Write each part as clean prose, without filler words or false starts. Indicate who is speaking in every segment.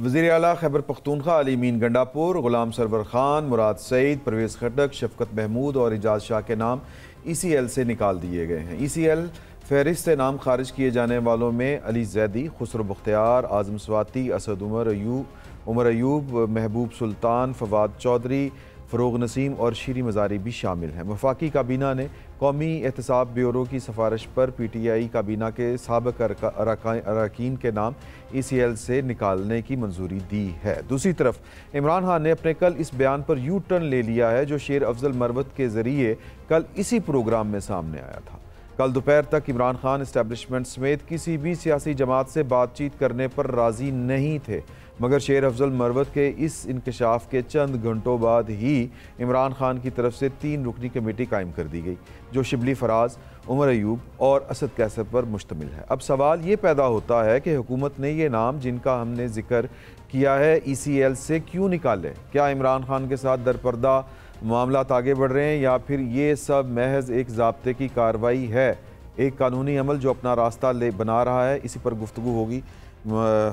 Speaker 1: وزیر اعلیٰ خیبر پختونخوا علی امین گنڈاپور، غلام سرور خان، مراد سعید، پرویز خٹک، شفقت محمود اور اعجاز شاہ کے نام ای سی ایل سے نکال دیے گئے ہیں۔ ای سی ایل فہرست نام خارج کیے جانے والوں میں علی زیدی، خسرو بختیار، اعظم سواتی، اسد عمر ایوب، محبوب سلطان، فواد چودھری، فروغ نسیم اور شیری مزاری بھی شامل ہیں۔ وفاقی کابینہ نے قومی احتساب بیورو کی سفارش پر پی ٹی آئی کابینہ کے سابق اراکین کے نام ای سی ایل سے نکالنے کی منظوری دی ہے۔ دوسری طرف عمران خان نے اپنے کل اس بیان پر یو ٹرن لے لیا ہے جو شیر افضل مروت کے ذریعے کل اسی پروگرام میں سامنے آیا تھا۔ کل دوپہر تک عمران خان اسٹیبلشمنٹ سمیت کسی بھی سیاسی جماعت سے بات چیت کرنے پر راضی نہیں تھے، مگر شیر افضل مروت کے اس انکشاف کے چند گھنٹوں بعد ہی عمران خان کی طرف سے 3 رکنی کمیٹی قائم کر دی گئی جو شبلی فراز، عمر ایوب اور اسد کیسر پر مشتمل ہے۔ اب سوال یہ پیدا ہوتا ہے کہ حکومت نے یہ نام جن کا ہم نے ذکر کیا ہے ای سی ایل سے کیوں نکالے؟ کیا عمران خان کے ساتھ درپردہ معاملات آگے بڑھ رہے ہیں یا پھر یہ سب محض ایک ضابطے کی کارروائی ہے، ایک قانونی عمل جو اپنا راستہ بنا رہا ہے؟ اسی پر گفتگو ہوگی۔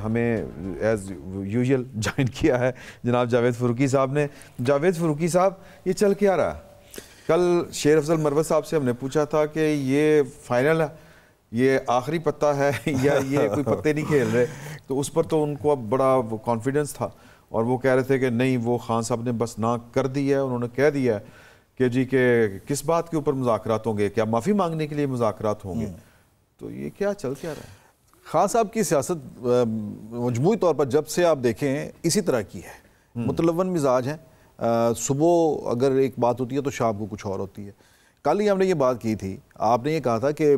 Speaker 1: ہمیں ایز یوزول جوائن کیا ہے جناب جاوید فروکی صاحب نے۔ جاوید فروکی صاحب، یہ چل کیا رہا؟ کل شیر افضل مروت صاحب سے ہم نے پوچھا تھا کہ یہ فائنل ہے، یہ آخری پتہ ہے یا یہ کوئی پتے نہیں کھیل رہے، تو اس پر تو ان کو اب بڑا کانفیڈنس تھا اور وہ کہہ رہے تھے کہ نہیں، وہ خان صاحب نے بس نہ کر دی ہے، انہوں نے کہہ دیا ہے کہ جی کہ کس بات کے اوپر مذاکرات ہوں گے، کیا معافی مانگنے کے لیے مذاکرات ہوں گے؟ تو یہ کیا چل کیا رہا ہے؟
Speaker 2: خان صاحب کی سیاست مجموعی طور پر جب سے آپ دیکھیں اسی طرح کی ہے، متلون مزاج ہیں۔ صبح اگر ایک بات ہوتی ہے تو شام کو کچھ اور ہوتی ہے۔ کل ہی ہم نے یہ بات کی تھی، آپ نے یہ کہا تھا کہ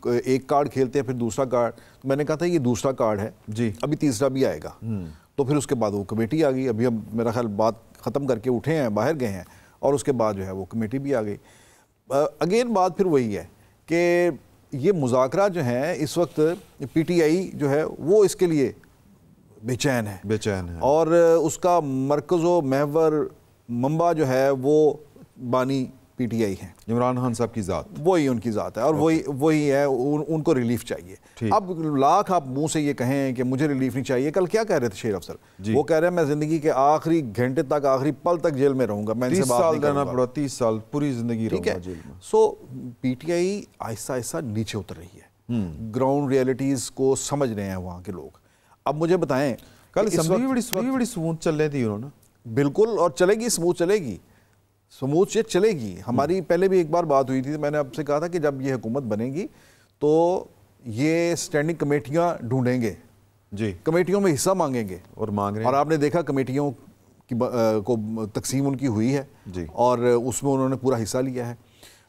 Speaker 2: ایک کارڈ کھیلتے ہیں پھر دوسرا کارڈ، تو میں نے کہا تھا یہ دوسرا کارڈ ہے جی، ابھی تیسرا بھی آئے گا۔ تو پھر اس کے بعد وہ کمیٹی آ گئی، ابھی ہم میرا خیال بات ختم کر کے اٹھے ہیں، باہر گئے ہیں، اور اس کے بعد جو ہے وہ کمیٹی بھی آ گئی۔ اگین بات پھر وہی ہے کہ یہ مذاکرات جو ہیں اس وقت پی ٹی آئی جو ہے وہ اس کے لیے بے چین ہے اور اس کا مرکز و محور منبع جو ہے وہ بانی پی ٹی آئی ہیں،
Speaker 1: عمران خان صاحب کی ذات،
Speaker 2: وہی ان کی ذات ہے اور وہی ہے، ان کو ریلیف چاہیے۔ اب لاکھ آپ منہ سے یہ کہیں کہ مجھے ریلیف نہیں چاہیے، کل کیا کہہ رہے تھے شیر افضل؟ وہ کہہ رہے ہیں میں زندگی کے آخری گھنٹے تک، آخری پل تک جیل میں رہوں گا، میں ان سے بات نہیں کروں گا۔
Speaker 1: 30 سال پوری زندگی رہوں گا جیل میں۔
Speaker 2: سو پی ٹی آئی آہستہ آہستہ نیچے اتر رہی ہے، گراؤنڈ ریئلٹیز کو سمجھ رہے ہیں وہاں کے لوگ۔ اب مجھے بتائیں،
Speaker 1: کل اسمبلی بڑی سموتھ چل رہی تھی انہوں نے،
Speaker 2: بالکل، اور چلے گی، سموتھ چلے گی، سموتھ یہ چلے گی۔ ہماری پہلے بھی ایک بار بات ہوئی تھی، میں نے آپ سے کہا تھا کہ جب یہ حکومت بنے گی تو یہ سٹینڈنگ کمیٹیاں ڈھونڈیں گے جی، کمیٹیوں میں حصہ مانگیں گے اور مانگ رہے ہیں، اور آپ نے دیکھا کمیٹیوں کی کو تقسیم ان کی ہوئی ہے جی، اور اس میں انہوں نے پورا حصہ لیا ہے۔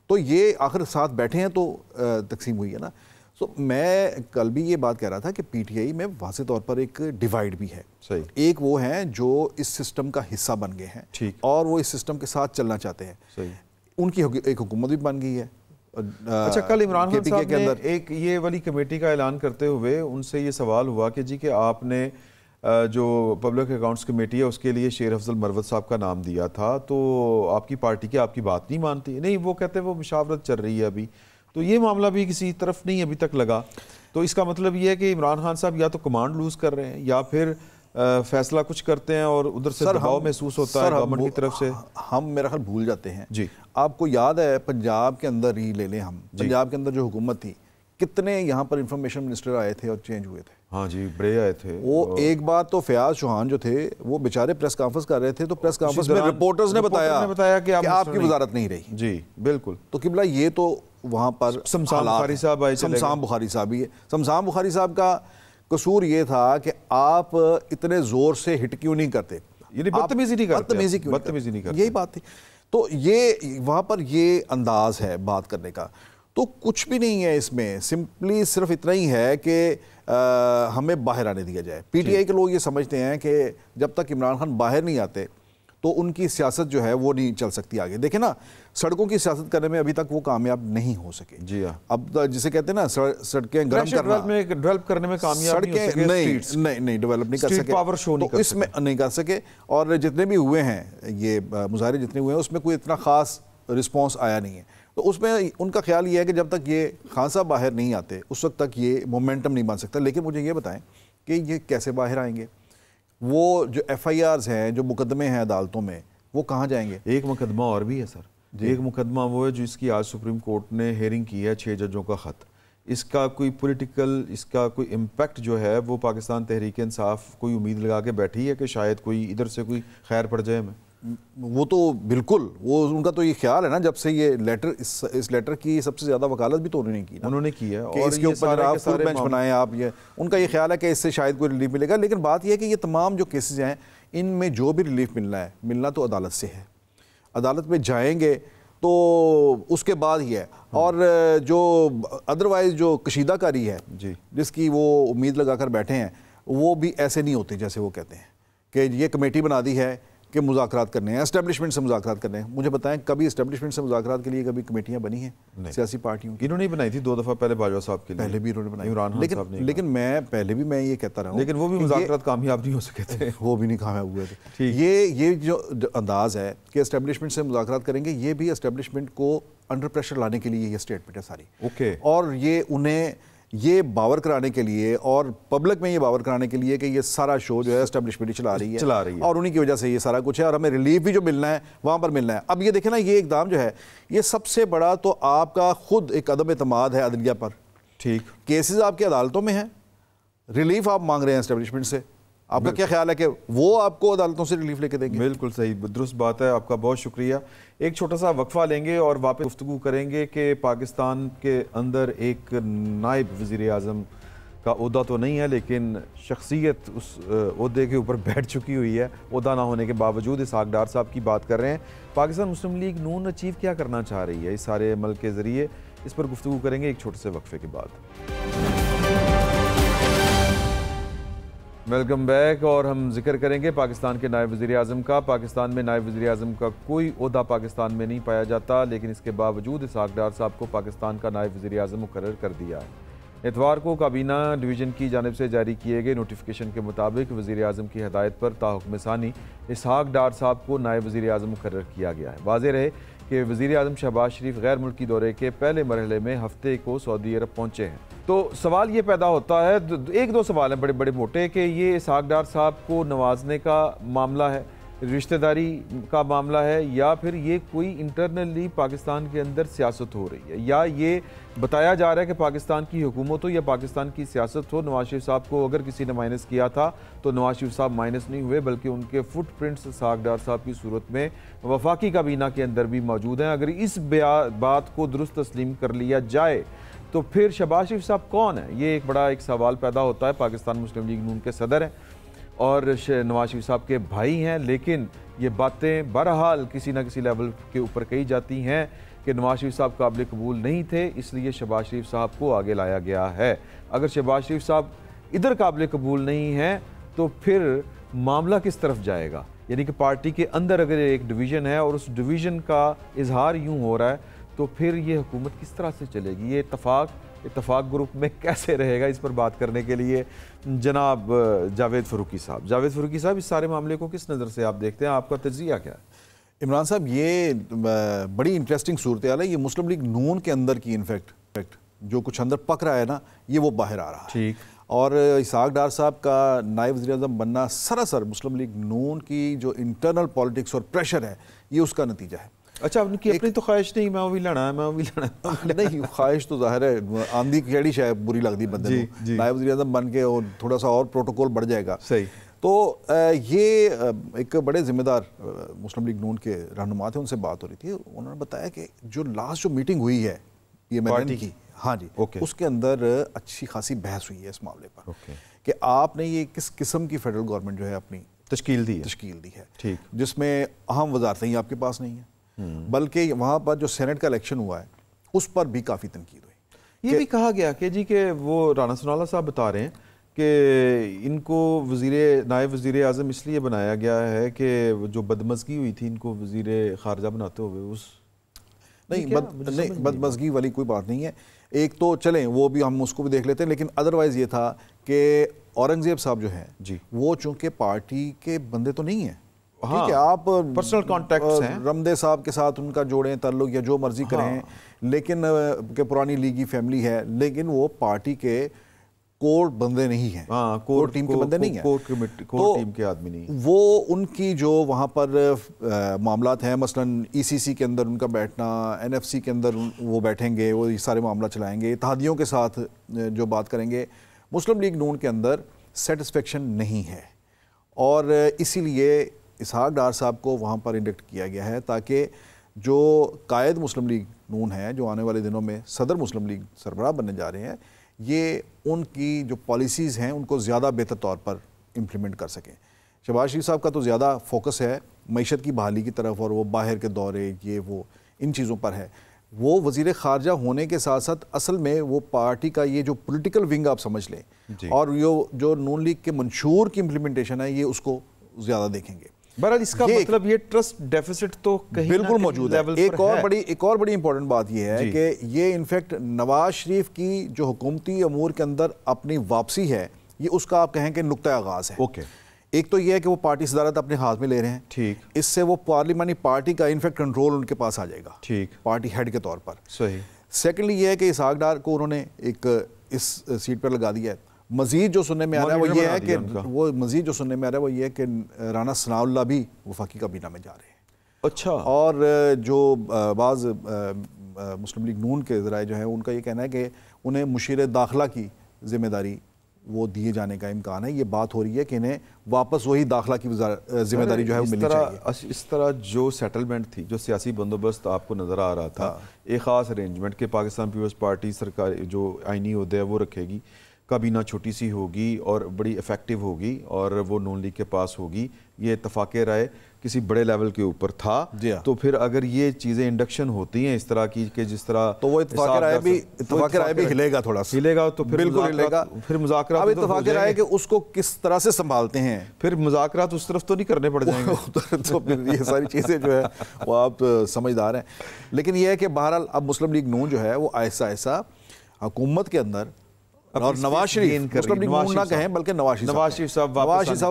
Speaker 2: تو یہ آخر ساتھ بیٹھے ہیں تو تقسیم ہوئی ہے نا۔ سو میں کل بھی یہ بات کہہ رہا تھا کہ پی ٹی آئی میں واضح طور پر ایک ڈیوائیڈ بھی ہے۔ ایک وہ ہیں جو اس سسٹم کا حصہ بن گئے ہیں اور وہ اس سسٹم کے ساتھ چلنا چاہتے ہیں، ان کی ایک حکومت بھی بن گئی ہے۔
Speaker 1: اچھا، کل عمران خان صاحب نے ایک یہ والی کمیٹی کا اعلان کرتے ہوئے ان سے یہ سوال ہوا کہ جی کہ آپ نے جو پبلک اکاؤنٹس کمیٹی ہے اس کے لیے شیر افضل مروت صاحب کا نام دیا تھا، تو آپ کی پارٹی کی آپ کی بات نہیں مانتی؟ نہیں، وہ کہتے ہیں وہ مشاورت چل رہی ہے ابھی، تو یہ معاملہ بھی کسی طرف نہیں ابھی تک لگا۔ تو اس کا مطلب یہ ہے کہ عمران خان صاحب یا تو کمانڈ لوز کر رہے ہیں یا پھر فیصلہ کچھ کرتے ہیں اور ادھر سے دباؤ محسوس ہوتا ہے گورنمنٹ کی طرف سے۔
Speaker 2: ہم میرا خیال بھول جاتے ہیں جی، آپ کو یاد ہے پنجاب کے اندر ہی لے لیں ہم، پنجاب کے اندر جو حکومت تھی، کتنے یہاں پر انفارمیشن منسٹر آئے تھے اور چینج ہوئے تھے؟
Speaker 1: ہاں جی، بڑے آئے تھے۔
Speaker 2: وہ ایک بات تو فیاض چوہان جو تھے وہ بیچارے پریس کانفرنس کر رہے تھے، تو پریس کانفرنس میں رپورٹرز نے بتایا کہ آپ کی وزارت نہیں رہی جی، بالکل۔ تو قبلہ یہ تو وہاں پر
Speaker 1: شمشان بخاری صاحب آئے،
Speaker 2: شمشان بخاری صاحب ہی ہے۔ شمشان بخاری صاحب کا قصور یہ تھا کہ آپ اتنے زور سے ہٹ کیوں نہیں کرتے،
Speaker 1: یعنی بدتمیزی نہیں کرتے،
Speaker 2: یہی بات تھی۔ تو یہ وہاں پر یہ انداز ہے بات کرنے کا، تو کچھ بھی نہیں ہے اس میں، سمپلی صرف اتنا ہی ہے کہ ہمیں باہر آنے دیا جائے۔ پی ٹی آئی کے لوگ یہ سمجھتے ہیں کہ جب تک عمران خان باہر نہیں آتے تو ان کی سیاست جو ہے وہ نہیں چل سکتی آگے۔ دیکھیں نا، سڑکوں کی سیاست کرنے میں ابھی تک وہ کامیاب نہیں ہو سکے جی ہاں۔ اب جسے کہتے ہیں نا سڑکیں گرم کرنا،
Speaker 1: ڈیولپ کرنے میں کامیاب
Speaker 2: نہیں ڈیولپ نہیں کر سکے، پاور شو نہیں، اس میں نہیں کر سکے، اور جتنے بھی ہوئے ہیں یہ مظاہرے جتنے ہوئے ہیں اس میں کوئی اتنا خاص رسپانس آیا نہیں ہے۔ تو اس میں ان کا خیال یہ ہے کہ جب تک یہ خان صاحب باہر نہیں آتے اس وقت تک یہ مومنٹم نہیں بن سکتا۔ لیکن مجھے یہ بتائیں کہ یہ کیسے باہر آئیں گے؟ وہ جو FIRs ہیں, جو مقدمے ہیں عدالتوں میں, وہ کہاں جائیں گے؟
Speaker 1: ایک مقدمہ اور بھی ہے سر, ایک مقدمہ وہ ہے جس کی آج سپریم کورٹ نے ہیئرنگ کی ہے 6 ججوں کا خط. اس کا کوئی پولیٹیکل, اس کا کوئی امپیکٹ جو ہے وہ پاکستان تحریک انصاف کوئی امید لگا کے بیٹھی ہے کہ شاید کوئی ادھر سے کوئی خیر پڑ جائے ہمیں؟
Speaker 2: وہ تو بالکل, وہ ان کا تو یہ خیال ہے نا, جب سے یہ لیٹر, اس لیٹر کی سب سے زیادہ وکالت بھی تو انہوں نے کی نا,
Speaker 1: انہوں نے کی ہے,
Speaker 2: اور اس کے اوپر آپ فل بینچ بنائیں آپ, یہ ان کا یہ خیال ہے کہ اس سے شاید کوئی ریلیف ملے گا. لیکن بات یہ ہے کہ یہ تمام جو کیسز ہیں ان میں جو بھی ریلیف ملنا ہے, ملنا تو عدالت سے ہے. عدالت میں جائیں گے تو اس کے بعد ہی ہے. اور جو ادروائز جو کشیدہ کاری ہے جس کی وہ امید لگا کر بیٹھے ہیں, وہ بھی ایسے نہیں ہوتے جیسے وہ کہتے ہیں کہ یہ کمیٹی بنا دی ہے کہ مذاکرات کرنے ہیں, اسٹیبلشمنٹ سے مذاکرات کرنے ہیں. مجھے بتائیں کبھی اسٹیبلشمنٹ سے مذاکرات کے لیے کبھی کمیٹیاں بنی ہیں سیاسی پارٹیوں کی؟
Speaker 1: انہوں نے بنائی تھی 2 دفعہ پہلے باجوہ صاحب کے لیے,
Speaker 2: پہلے بھی انہوں نے بنائی,
Speaker 1: عمران خان صاحب نے,
Speaker 2: لیکن میں پہلے بھی میں یہ کہتا رہا ہوں,
Speaker 1: لیکن وہ بھی مذاکرات کامیاب نہیں ہو سکے تھے,
Speaker 2: وہ بھی نہیں کامیاب ہوئے تھے. یہ جو انداز ہے کہ اسٹیبلشمنٹ سے مذاکرات کریں گے, یہ بھی اسٹیبلشمنٹ کو انڈر پریشر لانے کے لیے یہ اسٹیٹمنٹ ہے ساری. اور یہ انہیں یہ باور کرانے کے لیے اور پبلک میں یہ باور کرانے کے لیے کہ یہ سارا شو جو ہے اسٹیبلشمنٹ چلا رہی ہے اور انہی کی وجہ سے یہ سارا کچھ ہے, اور ہمیں ریلیف بھی جو ملنا ہے وہاں پر ملنا ہے. اب یہ دیکھیں نا, یہ اقدام جو ہے یہ سب سے بڑا تو آپ کا خود ایک عدم اعتماد ہے عدلیہ پر. ٹھیک, کیسز آپ کے عدالتوں میں ہیں, ریلیف آپ مانگ رہے ہیں اسٹیبلشمنٹ سے. آپ کا کیا خیال ہے کہ وہ آپ کو عدالتوں سے ریلیف لے کے دیں گے؟
Speaker 1: بالکل صحیح, درست بات ہے, آپ کا بہت شکریہ. ایک چھوٹا سا وقفہ لیں گے اور واپس گفتگو کریں گے کہ پاکستان کے اندر ایک نائب وزیر اعظم کا عہدہ تو نہیں ہے, لیکن شخصیت اس عہدے کے اوپر بیٹھ چکی ہوئی ہے. عہدہ نہ ہونے کے باوجود اسحاق ڈار صاحب کی بات کر رہے ہیں. پاکستان مسلم لیگ نون اچیو کیا کرنا چاہ رہی ہے اس سارے عمل کے ذریعے, اس پر گفتگو کریں گے ایک چھوٹے سے وقفے کے بعد. ویلکم بیک, اور ہم ذکر کریں گے پاکستان کے نائب وزیر اعظم کا. پاکستان میں نائب وزیر اعظم کا کوئی عہدہ پاکستان میں نہیں پایا جاتا, لیکن اس کے باوجود اسحاق ڈار صاحب کو پاکستان کا نائب وزیر اعظم مقرر کر دیا ہے. اتوار کو کابینہ ڈویژن کی جانب سے جاری کیے گئے نوٹیفیکیشن کے مطابق وزیر اعظم کی ہدایت پر تاحکم ثانی اسحاق ڈار صاحب کو نائب وزیر اعظم مقرر کیا گیا ہے. واضح رہے کہ وزیر اعظم شہباز شریف غیر ملکی دورے کے پہلے مرحلے میں ہفتے کو سعودی عرب پہنچے ہیں. تو سوال یہ پیدا ہوتا ہے, 1-2 سوال ہیں بڑے بڑے موٹے, کہ یہ اسحاق ڈار صاحب کو نوازنے کا معاملہ ہے, رشتہ داری کا معاملہ ہے, یا پھر یہ کوئی انٹرنلی پاکستان کے اندر سیاست ہو رہی ہے, یا یہ بتایا جا رہا ہے کہ پاکستان کی حکومت ہو یا پاکستان کی سیاست ہو. نواز شریف صاحب کو اگر کسی نے مائنس کیا تھا تو نواز شریف صاحب مائنس نہیں ہوئے, بلکہ ان کے فٹ پرنٹس اسحاق ڈار صاحب کی صورت میں وفاقی کابینہ کے اندر بھی موجود ہیں. اگر اس بات کو درست تسلیم کر لیا جائے تو پھر شہباز شریف صاحب کون ہیں؟ یہ ایک بڑا سوال پیدا ہوتا ہے. پاکستان مسلم لیگ نون کے صدر ہیں اور نواز شریف صاحب کے بھائی ہیں, لیکن یہ باتیں بہرحال کسی نہ کسی لیول کے اوپر کہی جاتی ہیں کہ نواز شریف صاحب قابل قبول نہیں تھے, اس لیے شہباز شریف صاحب کو آگے لایا گیا ہے. اگر شہباز شریف صاحب ادھر قابل قبول نہیں ہیں تو پھر معاملہ کس طرف جائے گا؟ یعنی کہ پارٹی کے اندر اگر ایک ڈویژن ہے اور اس ڈویژن کا اظہار یوں ہو رہا ہے تو پھر یہ حکومت کس طرح سے چلے گی؟ یہ اتفاق گروپ میں کیسے رہے گا؟ اس پر بات کرنے کے لیے جناب جاوید فاروقی صاحب, اس سارے معاملے کو کس نظر سے آپ دیکھتے ہیں؟ آپ کا تجزیہ کیا ہے؟
Speaker 2: عمران صاحب, یہ بڑی انٹرسٹنگ صورتحال ہے. یہ مسلم لیگ نون کے اندر کی انفیکٹ جو کچھ اندر پک رہا ہے نا, یہ وہ باہر آ رہا ہے. ٹھیک, اور اسحاق ڈار صاحب کا نائب وزیر اعظم بننا سراسر مسلم لیگ نون کی جو انٹرنل پالیٹکس اور پریشر ہے, یہ اس کا نتیجہ ہے.
Speaker 1: اچھا, ان کی اپنی تو خواہش نہیں میں بھی لڑا
Speaker 2: نہیں, خواہش تو ظاہر ہے, آندھی کیڑی شاید بری لگتی بندے کو, نائب وزیر اعظم بن کے اور تھوڑا سا اور پروٹوکول بڑھ جائے گا. صحیح. تو یہ ایک بڑے ذمہ دار مسلم لیگ نون کے رہنما تھے, ان سے بات ہو رہی تھی, انہوں نے بتایا کہ جو لاسٹ میٹنگ ہوئی ہے PMLN کی, ہاں جی, اس کے اندر اچھی خاصی بحث ہوئی ہے اس معاملے پر کہ آپ نے یہ کس قسم کی فیڈرل گورنمنٹ جو ہے اپنی تشکیل دی ہے, جس میں اہم وزارتیں ہی آپ کے پاس نہیں ہیں, بلکہ وہاں پر جو سینٹ کا الیکشن ہوا ہے اس پر بھی کافی تنقید ہوئی.
Speaker 1: یہ بھی کہا گیا کہ جی کہ وہ رانا ثناءاللہ صاحب بتا رہے ہیں کہ ان کو نائب وزیر اعظم اس لیے بنایا گیا ہے کہ جو بدمزگی ہوئی تھی ان کو وزیر خارجہ بناتے ہوئے.
Speaker 2: نہیں, بدمزگی والی کوئی بات نہیں ہے. ایک تو چلیں وہ بھی ہم اس کو بھی دیکھ لیتے ہیں, لیکن ادروائز یہ تھا کہ اورنگزیب صاحب جو ہیں جی, وہ چونکہ پارٹی کے بندے تو نہیں ہیں, ٹھیک ہے, آپ
Speaker 1: پرسنل کانٹیکٹس ہیں,
Speaker 2: رمدے صاحب کے ساتھ ان کا جوڑیں تعلق یا جو مرضی کریں, لیکن کہ پرانی لیگی فیملی ہے, لیکن وہ پارٹی کے کور بندے نہیں ہیں, کور ٹیم کے بندے نہیں ہیں,
Speaker 1: کور ٹیم کے آدمی نہیں,
Speaker 2: وہ ان کی جو وہاں پر معاملات ہیں, مثلاً ECC کے اندر ان کا بیٹھنا, NFC کے اندر وہ بیٹھیں گے, وہ یہ سارے معاملات چلائیں گے, اتحادیوں کے ساتھ جو بات کریں گے, مسلم لیگ نون کے اندر سیٹسفیکشن نہیں ہے, اور اسی لیے اسحاق ڈار صاحب کو وہاں پر انڈکٹ کیا گیا ہے تاکہ جو قائد مسلم لیگ نون ہے, جو آنے والے دنوں میں صدر مسلم لیگ سربراہ بننے جا رہے ہیں, یہ ان کی جو پالیسیز ہیں ان کو زیادہ بہتر طور پر امپلیمنٹ کر سکیں. شہباز شریف صاحب کا تو زیادہ فوکس ہے معیشت کی بحالی کی طرف, اور وہ باہر کے دورے یہ وہ ان چیزوں پر ہے. وہ وزیر خارجہ ہونے کے ساتھ ساتھ اصل میں وہ پارٹی کا یہ جو پولیٹیکل ونگ آپ سمجھ لیں, اور جو نون لیگ کے منشور کی امپلیمنٹیشن ہے, یہ اس کو زیادہ دیکھیں گے.
Speaker 1: بہرحال اس کا مطلب یہ ٹرسٹ ڈیفیسٹ تو کہیں
Speaker 2: بالکل موجود ہے. ایک اور بڑی امپورٹنٹ بات یہ ہے کہ یہ انفیکٹ نواز شریف کی جو حکومتی امور کے اندر اپنی واپسی ہے, یہ اس کا آپ کہیں کہ نقطہ آغاز ہے. ایک تو یہ ہے کہ وہ پارٹی صدارت اپنے ہاتھ میں لے رہے ہیں, ٹھیک, اس سے وہ پارلیمانی پارٹی کا انفیکٹ کنٹرول ان کے پاس آ جائے گا, ٹھیک, پارٹی ہیڈ کے طور پر. صحیح. سیکنڈلی یہ ہے کہ اسحاق ڈار کو انہوں نے ایک اس سیٹ پر لگا دیا ہے. مزید جو سننے میں آ رہا ہے وہ یہ ہے کہ رانا ثناء اللہ بھی وفاقی کابینہ میں جا رہے ہیں. اچھا. اور جو بعض مسلم لیگ نون کے ذرائع جو ہیں ان کا یہ کہنا ہے کہ انہیں مشیر داخلہ کی ذمہ داری وہ دیے جانے کا امکان ہے. یہ بات ہو رہی ہے کہ انہیں واپس وہی داخلہ کی ذمہ داری جو ہے وہ ملنی چاہیے.
Speaker 1: اس طرح جو سیٹلمنٹ تھی, جو سیاسی بندوبست آپ کو نظر آ رہا تھا, ایک خاص ارینجمنٹ کہ پاکستان پیپلز پارٹی سرکاری جو آئینی عہدے ہے وہ رکھے گی, کابینہ چھوٹی سی ہوگی اور بڑی افیکٹو ہوگی, اور وہ نون لیگ کے پاس ہوگی, یہ اتفاق رائے کسی بڑے لیول کے اوپر تھا. تو پھر اگر یہ چیزیں انڈکشن ہوتی ہیں اس طرح کی کہ جس طرح,
Speaker 2: تو وہ اتفاق رائے بھی ہلے گا, تھوڑا سا
Speaker 1: ہلے گا, تو پھر
Speaker 2: بالکل ہلے گا.
Speaker 1: پھر مذاکرات,
Speaker 2: اب اتفاق رائے کہ اس کو کس طرح سے سنبھالتے ہیں,
Speaker 1: پھر مذاکرات اس طرف تو نہیں کرنے پڑ جائیں گے.
Speaker 2: تو پھر یہ ساری چیزیں جو ہے وہ آپ سمجھدار ہیں. لیکن یہ ہے کہ بہرحال اب مسلم لیگ نون جو ہے وہ آہستہ آہستہ حکومت کے اندر, اور نواز شریف مسلم لیگ نون نہ کہیں بلکہ نواز شریف صاحب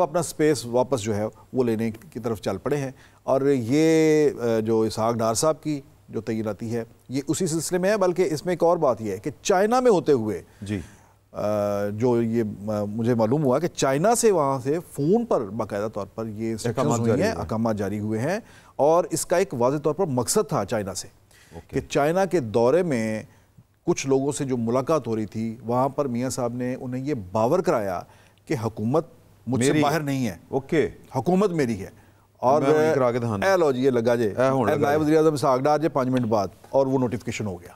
Speaker 2: اپنا سپیس واپس جو ہے وہ لینے کی طرف چل پڑے ہیں. اور یہ جو اسحاق ڈار صاحب کی جو تعیناتی ہے یہ اسی سلسلے میں ہے. بلکہ اس میں ایک اور بات یہ ہے کہ چائنا میں ہوتے ہوئے جو یہ مجھے معلوم ہوا کہ چائنا سے وہاں سے فون پر باقاعدہ طور پر یہ انسٹرکشنز ہوئی ہیں, احکامات جاری ہوئے ہیں, اور اس کا ایک واضح طور پر مقصد تھا چائنا سے کہ چائنا کے دورے میں کچھ لوگوں سے جو ملاقات ہو رہی تھی وہاں پر میاں صاحب نے انہیں یہ باور کرایا کہ حکومت مجھ سے باہر نہیں ہے, حکومت میری ہے. اور اے لو جی یہ لگا جے نائب وزیر اعظم اسحاق ڈار جے 5 منٹ بعد, اور وہ نوٹیفیکیشن ہو گیا.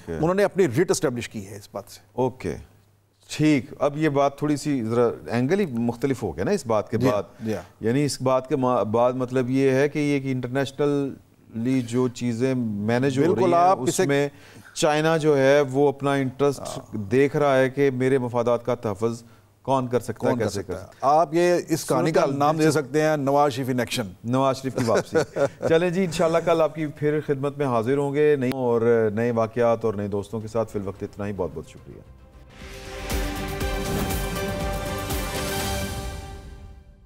Speaker 2: انہوں نے اپنی ریٹ اسٹیبلش کی ہے اس بات سے.
Speaker 1: ٹھیک. اب یہ بات تھوڑی سی ذرا اینگل ہی مختلف ہو گیا نا اس بات کے بعد, یعنی اس بات کے بعد مطلب یہ ہے کہ یہ انٹرنیشنلی جو چیزیں مینیج ہو رہی ہیں اس میں چائنا جو ہے وہ اپنا انٹرسٹ دیکھ رہا ہے کہ میرے مفادات کا تحفظ کون کر سکتا ہے, کیسے کر سکتا ہے.
Speaker 2: آپ یہ اس کہانی کا نام دے سکتے ہیں نواز شریف ان ایکشن,
Speaker 1: نواز شریف کی واپسی. چلیں جی, انشاءاللہ کل آپ کی پھر خدمت میں حاضر ہوں گے اور نئے واقعات اور نئے دوستوں کے ساتھ. فی الوقت اتنا ہی, بہت بہت شکریہ.